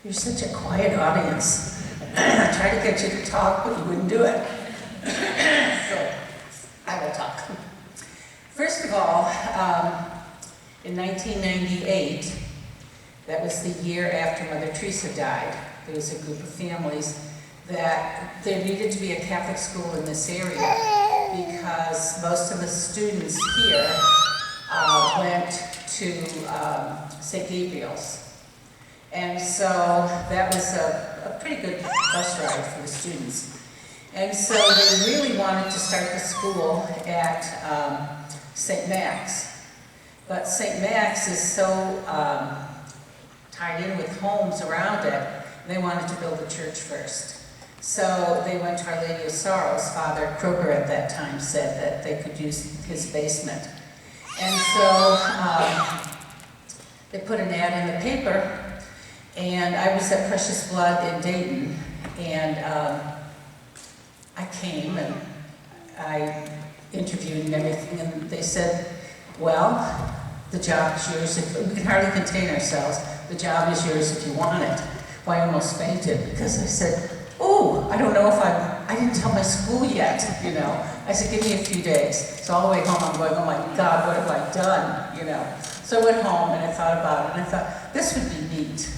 You're such a quiet audience. I tried to get you to talk, but you wouldn't do it. So, I will talk. First of all, in 1998, that was the year after Mother Teresa died, there was a group of families that there needed to be a Catholic school in this area because most of the students here went to St. Gabriel's. And so that was a pretty good bus ride for the students. And so they really wanted to start the school at St. Max. But St. Max is so tied in with homes around it, they wanted to build a church first. So they went to Our Lady of Sorrows. Father Kroger at that time said that they could use his basement. And so they put an ad in the paper, and I was at Precious Blood in Dayton, and I came and I interviewed and everything, and they said, well, the job is yours. We can hardly contain ourselves. The job is yours if you want it. Well, I almost fainted because I said, oh, I don't know if I didn't tell my school yet, you know. I said, give me a few days. So all the way home I'm going, oh my God, what have I done, you know. So I went home and I thought about it, and I thought, this would be neat.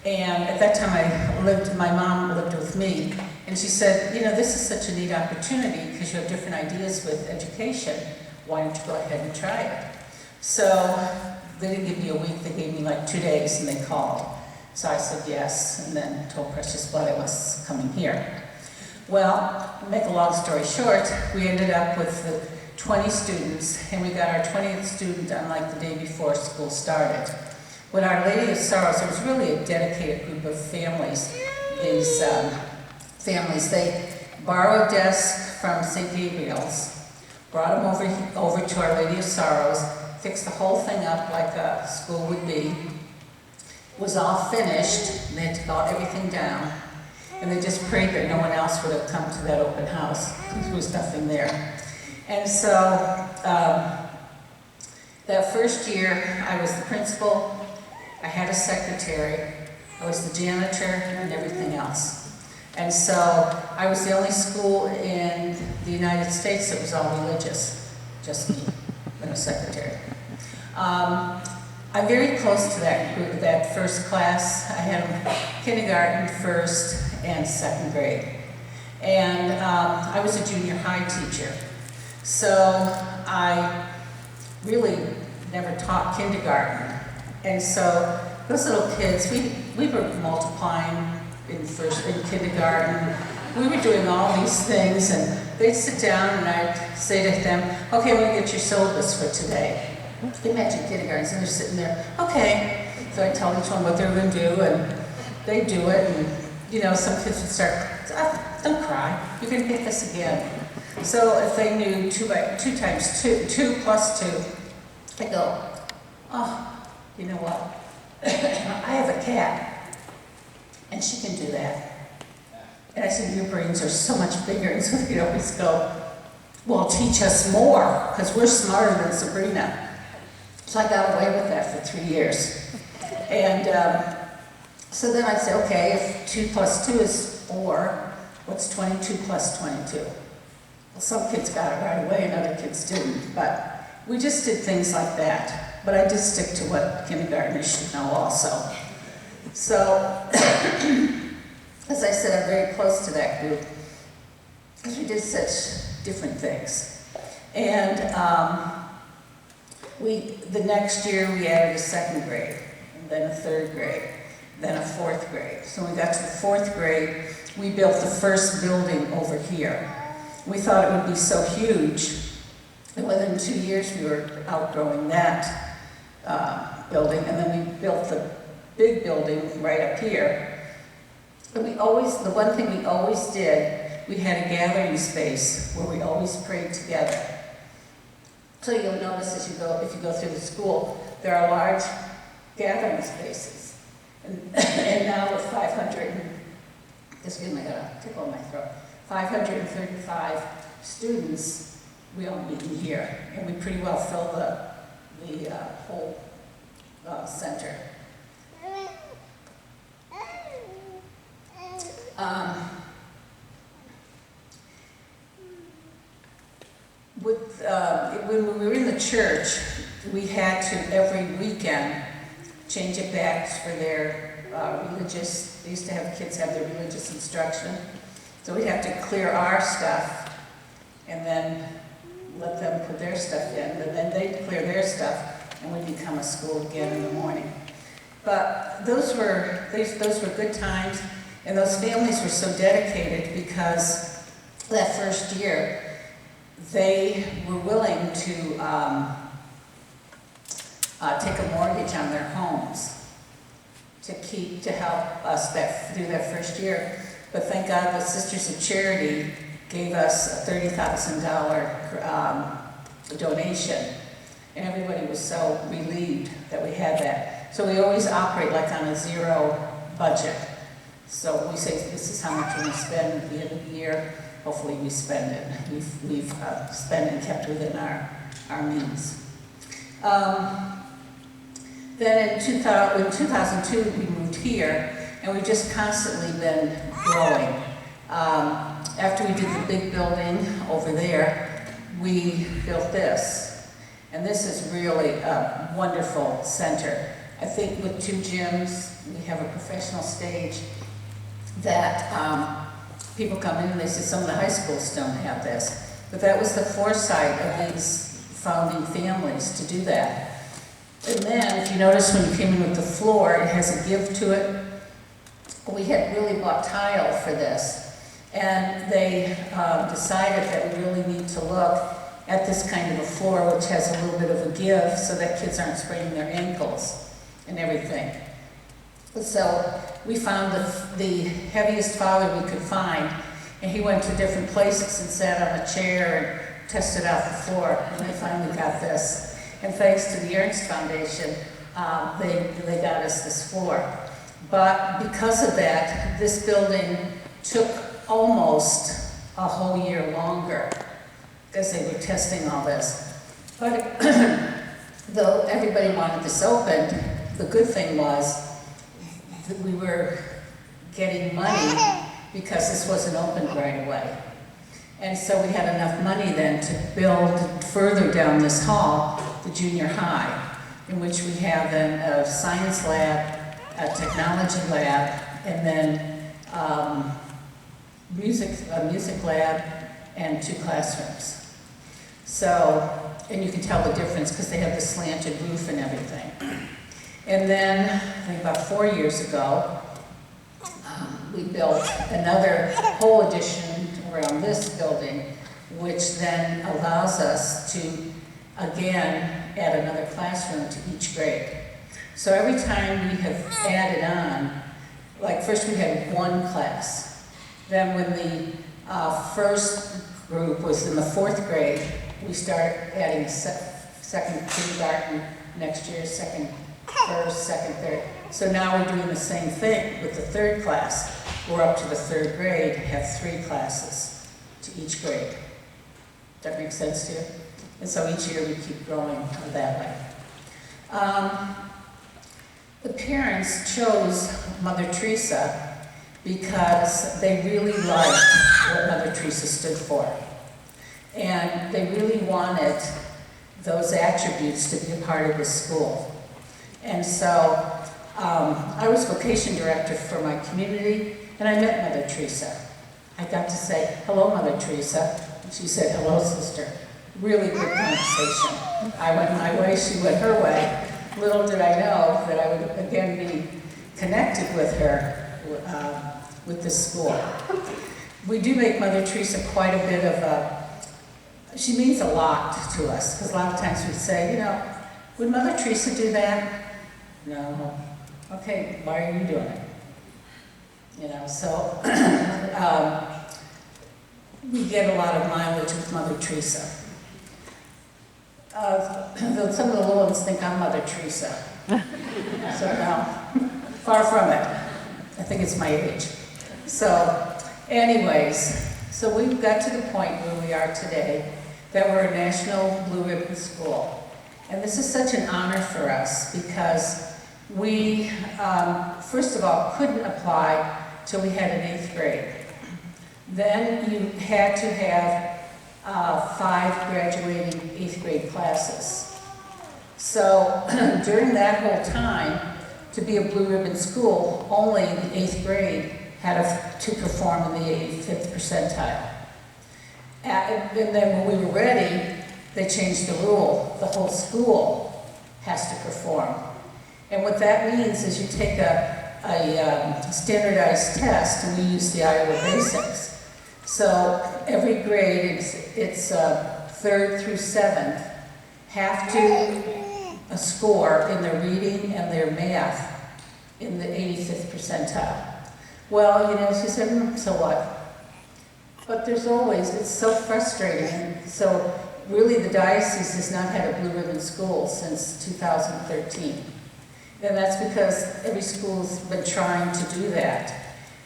And at that time my mom lived with me, and she said, you know, this is such a neat opportunity because you have different ideas with education. Why don't you go ahead and try it? So they didn't give me a week, they gave me like 2 days, and they called. So I said yes, and then told Precious Blood I was coming here. Well, to make a long story short, we ended up with the 20 students, and we got our 20th student on like the day before school started. When Our Lady of Sorrows, it was really a dedicated group of families. These families, they borrowed desks from St. Gabriel's, brought them over to Our Lady of Sorrows, fixed the whole thing up like a school would be. It was all finished, and they had to got everything down. And they just prayed that no one else would have come to that open house. There was nothing there. And so that first year, I was the principal, I had a secretary, I was the janitor, and everything else. And so I was the only school in the United States that was all religious, just me and a secretary. I'm very close to that group, that first class. I had kindergarten, first, and second grade. And I was a junior high teacher. So I really never taught kindergarten. And so those little kids, we were multiplying in kindergarten. We were doing all these things, and they'd sit down and I'd say to them, okay, we're gonna get your syllabus for today. Imagine kindergartens, and they're sitting there, okay. So I tell each one what they're gonna do, and they do it, and you know, some kids would start, don't cry, you're gonna get this again. So if they knew 2 times 2, 2 plus 2, I go, oh, you know what? I have a cat, and she can do that. And I said, your brains are so much bigger, and so they'd always go, well, teach us more, because we're smarter than Sabrina. So I got away with that for 3 years. And so then I'd say, okay, if 2 plus 2 is 4, what's 22 plus 22? Well, some kids got it right away and other kids didn't, but we just did things like that. But I did stick to what kindergartners should know also. So, as I said, I'm very close to that group because we did such different things. And the next year we added a second grade, and then a third grade, then a fourth grade. So when we got to the fourth grade, we built the first building over here. We thought it would be so huge, and within 2 years we were outgrowing that building, and then we built the big building right up here. And the one thing we always did, we had a gathering space where we always prayed together. So you'll notice if you go through the school, there are large gathering spaces. And now with 535 students, we all meet in here. And we pretty well fill the whole center. Um, when we were in the church, we had to every weekend change it back for their religious. They used to have kids have their religious instruction, so we'd have to clear our stuff and then let them put their stuff in, and then they'd clear their stuff, and we'd become a school again in the morning. But those were good times, and those families were so dedicated because that first year they were willing to take a mortgage on their homes to help us through that first year. But thank God the Sisters of Charity gave us a $30,000 donation, and everybody was so relieved that we had that. So we always operate like on a zero budget. So we say this is how much we're going to spend at the end of the year. Hopefully we spend it. We've spent and kept within our means. Then in 2002 we moved here, and we've just constantly been growing. After we did the big building over there, we built this. And this is really a wonderful center. I think with 2 gyms, we have a professional stage that people come in and they say some of the high schools don't have this. But that was the foresight of these founding families to do that. And then, if you notice when you came in with the floor, it has a give to it. We had really bought tile for this. And they decided that we really need to look at this kind of a floor which has a little bit of a give so that kids aren't spraining their ankles and everything. So we found the heaviest father we could find, and he went to different places and sat on a chair and tested out the floor, and they finally got this. And thanks to the Ernst Foundation, they got us this floor. But because of that, this building took almost a whole year longer because they were testing all this. But though everybody wanted this open, the good thing was that we were getting money because this wasn't opened right away. And so we had enough money then to build further down this hall, the junior high, in which we have then a science lab, a technology lab, and then a music lab, and 2 classrooms. So, and you can tell the difference because they have the slanted roof and everything. And then, I think about 4 years ago, we built another whole addition around this building, which then allows us to, again, add another classroom to each grade. So every time we have added on, like first we had 1 class. Then when the first group was in the 4th grade, we started adding a second kindergarten, next year, first, second, third. So now we're doing the same thing with the 3rd class. We're up to the 3rd grade, have 3 classes to each grade. That makes sense to you? And so each year we keep growing that way. The parents chose Mother Teresa because they really liked what Mother Teresa stood for. And they really wanted those attributes to be a part of the school. And so I was vocation director for my community, and I met Mother Teresa. I got to say, hello, Mother Teresa. And she said, hello, sister. Really good conversation. I went my way, she went her way. Little did I know that I would again be connected with her, with this school. We do make Mother Teresa quite a bit of she means a lot to us, because a lot of times we say, you know, would Mother Teresa do that? No. Okay, why are you doing it? You know, so we get a lot of mileage with Mother Teresa. Some of the little ones think I'm Mother Teresa. So no, far from it. I think it's my age. So anyways, so we've got to the point where we are today that we're a National Blue Ribbon School. And this is such an honor for us because we, first of all, couldn't apply till we had an 8th grade. Then you had to have 5 graduating 8th grade classes. So during that whole time, to be a blue ribbon school, only the 8th grade had to perform in the 85th percentile. And then when we were ready, they changed the rule. The whole school has to perform. And what that means is you take a standardized test, and we use the Iowa Basics. So every grade, it's 3rd through 7th, have to score in their reading and their math in the 85th percentile. Well, you know, she said, so what? But there's always, it's so frustrating. And so really the diocese has not had a blue ribbon school since 2013. And that's because every school's been trying to do that.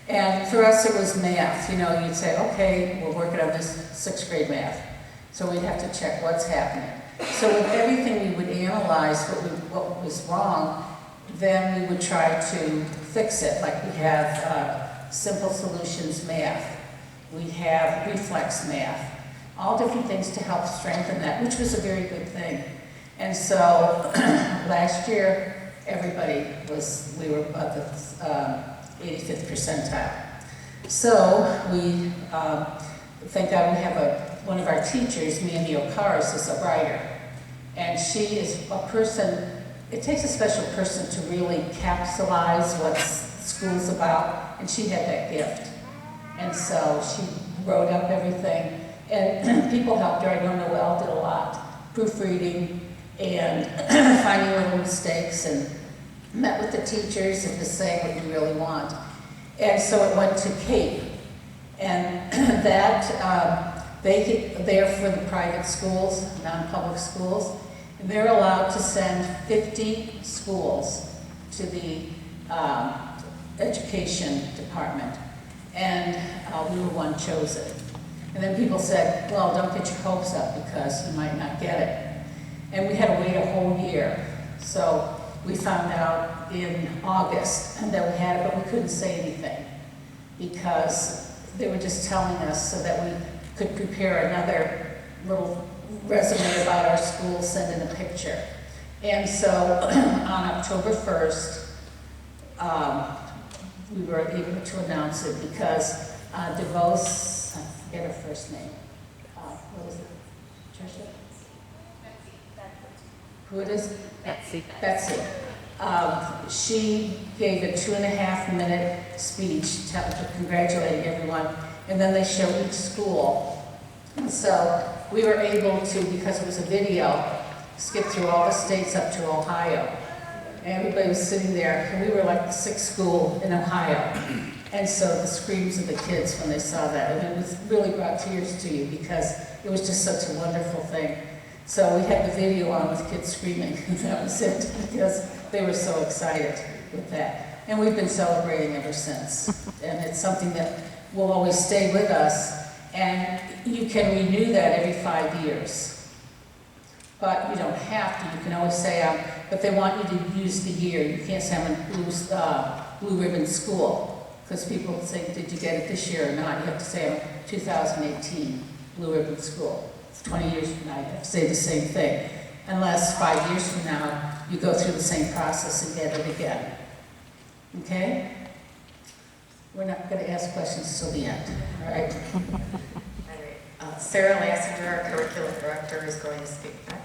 And for us it was math. You know, you'd say, okay, we're working on this 6th grade math. So we'd have to check what's happening. So with everything we would analyze what was wrong, then we would try to fix it. Like we have simple solutions math. We have reflex math. All different things to help strengthen that, which was a very good thing. And so last year, we were about the 85th percentile. So we, thank God we have one of our teachers, Mandy O'Cars, is a writer. And she is a person, it takes a special person to really capsulize what school's about, and she had that gift. And so she wrote up everything, and people helped her. I know Noelle did a lot, proofreading and finding little mistakes, and met with the teachers and just saying what you really want. And so it went to CAPE, and that they're for the private schools, non-public schools, and they're allowed to send 50 schools to the education department. And we were one chosen. And then people said, well, don't get your hopes up because you might not get it. And we had to wait a whole year. So we found out in August that we had it, but we couldn't say anything because they were just telling us so that we could prepare another little resume about our school, send in a picture. And so on October 1st, we were able to announce it because DeVos, I forget her first name. What was it? Tricia? Who it is? Betsy. Betsy. She gave a 2.5-minute speech congratulating everyone, and then they showed each school. And so we were able to, because it was a video, skip through all the states up to Ohio. And everybody was sitting there, and we were like the 6th school in Ohio. And so the screams of the kids when they saw that, and it was really brought tears to you because it was just such a wonderful thing. So we had the video on with kids screaming, and that was it, because they were so excited with that. And we've been celebrating ever since. And it's something that will always stay with us, and you can renew that every 5 years. But you don't have to. You can always say, but they want you to use the year. You can't say I'm a blue ribbon school, because people say, did you get it this year or not? You have to say I'm 2018 blue ribbon school. 20 years from now, you have to say the same thing. Unless 5 years from now, you go through the same process and get it again. Okay? We're not going to ask questions till the end, all right? Sarah Lassinger, our curriculum director, is going to speak next.